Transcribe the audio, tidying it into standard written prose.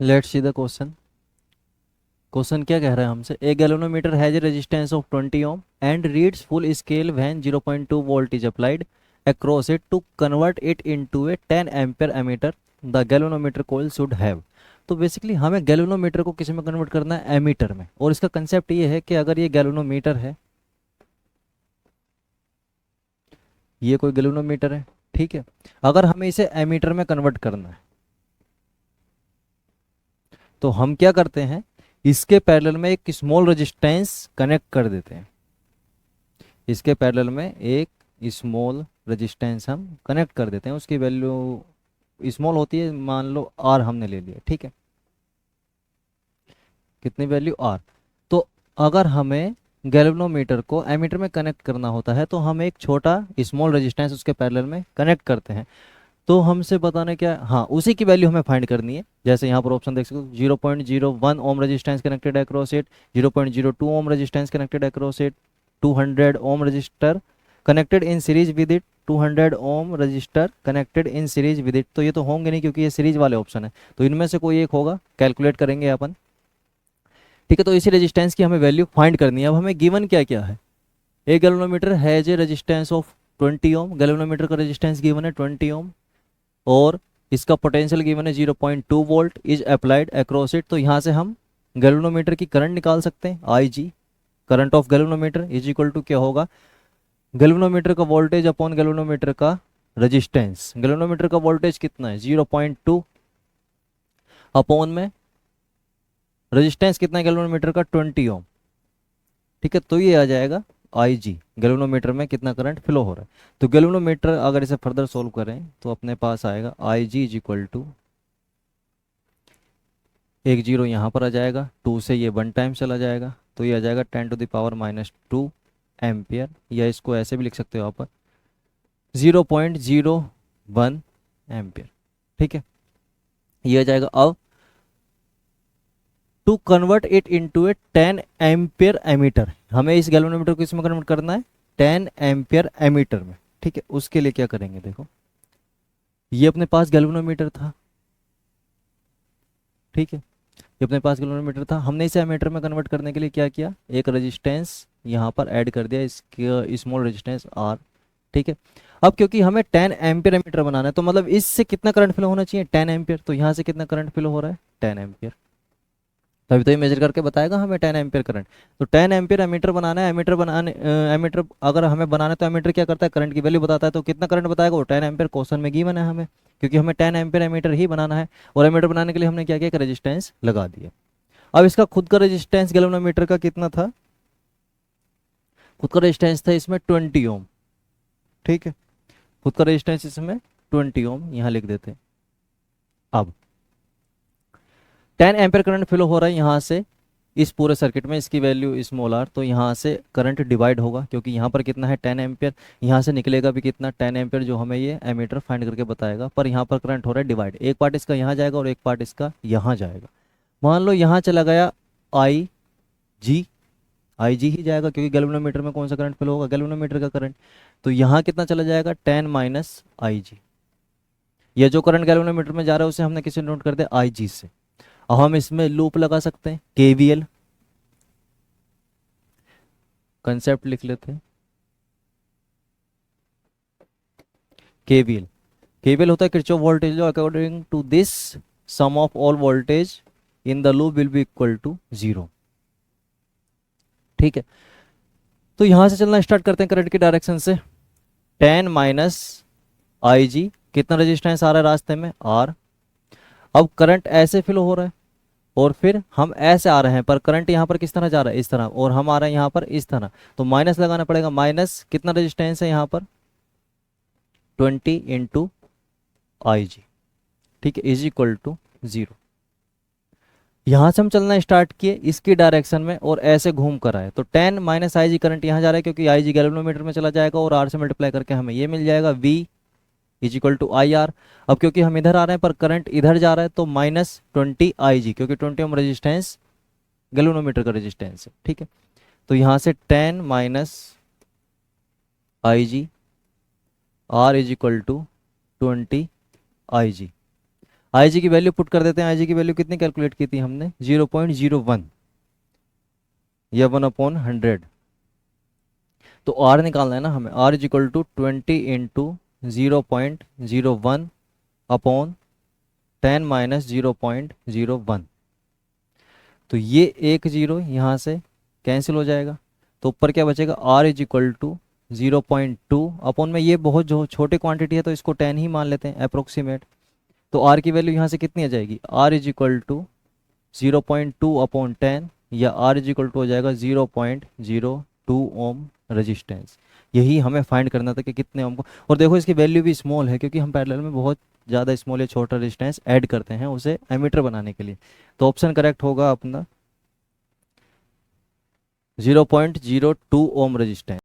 Let's see the question. Question क्या कह रहा है हमसे? A galvanometer has a resistance of 20 ohm and reads full scale when 0.2 volt is applied across it to convert it into a 10 ampere ammeter the galvanometer coil should have। तो basically हमें galvanometer को किस में convert करना है? Ammeter में। और इसका कंसेप्ट ये है कि अगर ये गैल्वेनोमीटर है, ये कोई गैल्वेनोमीटर है, ठीक है, अगर हमें इसे एमीटर में कन्वर्ट करना है तो हम क्या करते हैं, इसके पैरेलल में एक स्मॉल रेजिस्टेंस कनेक्ट कर देते हैं। इसके पैरेलल में एक स्मॉल रेजिस्टेंस हम कनेक्ट कर देते हैं। उसकी वैल्यू स्मॉल होती है, मान लो आर हमने ले लिया, ठीक है, कितनी वैल्यू आर। तो अगर हमें गैल्वेनोमीटर को एमीटर में कनेक्ट करना होता है तो हम एक छोटा स्मॉल रेजिस्टेंस उसके पैरेलल में कनेक्ट करते हैं। तो हमसे बताने क्या है? हाँ, उसी की वैल्यू हमें फाइंड करनी है। जैसे यहाँ पर ऑप्शन देख सकते हो, 0.01 ohm resistance connected across it, 0.02 ohm resistance connected across it, 200 ohm resistor connected in series with it, 200 ohm resistor connected in series with it. तो ये तो होंगे नहीं क्योंकि ये सीरीज वाले ऑप्शन है, तो इनमें से कोई एक होगा, कैलकुलेट करेंगे अपन, ठीक है। तो इसी रेजिस्टेंस की हमें वैल्यू फाइंड करनी है। अब हमें गिवन क्या क्या है? एक galvanometer has a resistance of 20 ohm, galvanometer का रेजिस्टेंस गिवन है 20 ओम, और इसका पोटेंशियल गिवन है 0.2 volt is applied across it. तो यहाँ से हम गैल्वेनोमीटर की करंट निकाल सकते हैं, I G, current of galvanometer is equal to क्या होगा? गैल्वेनोमीटर का वोल्टेज अपॉन गैल्वेनोमीटर का रेजिस्टेंस। गैल्वेनोमीटर का वोल्टेज कितना है? 0.2, अपॉन में रेजिस्टेंस कितना है गैल्वेनोमीटर का? 20 ओम, ठीक है। तो ये आ जाएगा आई जी, गैल्वेनोमीटर में कितना करंट फ्लो हो रहा है। तो गैल्वेनोमीटर अगर इसे फर्दर सोल्व करें तो अपने पास आएगा आई जी इज इक्वल टू, एक जीरो यहाँ पर आ जाएगा, टू से ये वन टाइम चला जाएगा, तो ये आ जाएगा 10⁻²एम्पियर, या इसको ऐसे भी लिख सकते हो आप, 0.01 एम्पियर, ठीक है। ये आ जाएगा। अब to convert it into a 10 ampere ammeter, हमें इस गैल्वेनोमीटर को इसमें कन्वर्ट करना है 10 एम्पियर एमीटर में, ठीक है। उसके लिए क्या करेंगे, देखो, ये अपने पास गैल्वेनोमीटर था, ठीक है, ये अपने पास किलोमीटर था, हमने इसे एमीटर में कन्वर्ट करने के लिए क्या किया? एक रेजिस्टेंस यहाँ पर ऐड कर दिया, इसके स्मॉल रेजिस्टेंस आर, ठीक है। अब क्योंकि हमें 10 एम्पियर एमीटर बनाना है तो मतलब इससे कितना करंट फ्लो होना चाहिए? 10 एम्पियर। तो यहाँ से कितना करंट फ्लो हो रहा है? 10 एम्पियर। तभी तो ये मेजर करके बताएगा हमें 10 एम्पियर करंट। तो 10 एम्पियर एमीटर बनाना है। एमीटर बनाने एमीटर अगर हमें बनाना है तो एमीटर क्या करता है? करंट की वैल्यू बताता है। तो कितना करंट बताएगा वो? 10 एम्पियर क्वेश्चन में गिवन है हमें, क्योंकि हमें 10 एम्पियर एमीटर ही बनाना है। और एमीटर बनाने के लिए हमने क्या किया? एक रेजिस्टेंस लगा दिया। अब इसका खुद का रेजिस्टेंस गैल्वेनोमीटर का कितना था? खुद का रेजिस्टेंस था इसमें 20 ओम, ठीक है। खुद का रेजिस्टेंस इसमें 20 ओम, यहाँ लिख देते हैं। अब 10 एम्पियर करंट फ्लो हो रहा है यहाँ से इस पूरे सर्किट में, इसकी वैल्यू स्मॉल आर। तो यहाँ से करंट डिवाइड होगा, क्योंकि यहाँ पर कितना है? 10 एम्पियर। यहाँ से निकलेगा भी कितना? 10 एम्पियर, जो हमें ये एमीटर फाइंड करके बताएगा। पर यहाँ पर करंट हो रहा है डिवाइड, एक पार्ट इसका यहाँ जाएगा और एक पार्ट इसका यहाँ जाएगा। मान लो यहाँ चला गया आई जी, आई जी ही जाएगा, क्योंकि गैल्वेनोमीटर में कौन सा करंट फ्लो होगा? गैल्वेनोमीटर का करंट। तो यहाँ कितना चला जाएगा? 10 - आई जी। ये जो करंट गैल्वेनोमीटर में जा रहा है उसे हमने किसी नोट कर दिया? आई जी से। अब हम इसमें लूप लगा सकते हैं, केवीएल कंसेप्ट लिख लेते हैं। केवीएल, केवीएल होता है Kirchhoff voltage law. According to this, sum of all voltage in the loop will be equal to 0, ठीक है। तो यहां से चलना स्टार्ट करते हैं करंट की डायरेक्शन से। 10 - आई जी, कितना रेजिस्टेंस आ रहा है रास्ते में? आर। अब करंट ऐसे फ्लो हो रहा है और फिर हम ऐसे आ रहे हैं, पर करंट यहाँ पर किस तरह जा रहा है? इस तरह। और हम आ रहे हैं यहाँ पर इस तरह, तो माइनस लगाना पड़ेगा। माइनस कितना रेजिस्टेंस है यहाँ पर? 20 × आई जी, ठीक है, इज इक्वल टू 0। यहाँ से हम चलना स्टार्ट किए इसकी डायरेक्शन में और ऐसे घूम कर आए, तो 10 - आई जी करंट यहाँ जा रहा है, क्योंकि आई जी गैल्वेनोमीटर में चला जाएगा और आर से मल्टीप्लाई करके हमें ये मिल जाएगा, V is equal to I R. अब क्योंकि हम इधर आ रहे हैं पर करंट इधर जा रहा है, तो -20 आई जी, क्योंकि 20 ओम रेजिस्टेंस गैल्वेनोमीटर का रेजिस्टेंस है, ठीक है। तो यहाँ से 10 - आई जी, आर इज इक्वल टू 20 आई जी। आई जी की वैल्यू पुट कर देते हैं। आई जी की वैल्यू कितनी कैलकुलेट की थी हमने? 0.01 या 1/100। तो आर निकालना है ना हमें। R is equal to 20 × 0.01 upon 10 - 0.01। तो ये एक जीरो यहाँ से कैंसिल हो जाएगा। तो ऊपर क्या बचेगा? R is equal to 0.2 upon में, ये बहुत जो छोटी क्वांटिटी है तो इसको 10 ही मान लेते हैं अप्रोक्सीमेट। तो आर की वैल्यू यहाँ से कितनी आ जाएगी? R is equal to 0.2 upon 10, या आर इज इक्वल टू हो जाएगा 0.02 ओम रजिस्टेंस। यही हमें फाइंड करना था कि कितने ओम को। और देखो इसकी वैल्यू भी स्मॉल है, क्योंकि हम पैरेलल में बहुत ज़्यादा स्मॉल या छोटा रजिस्टेंस ऐड करते हैं उसे एमीटर बनाने के लिए। तो ऑप्शन करेक्ट होगा अपना 0.02 ओम रजिस्टेंस।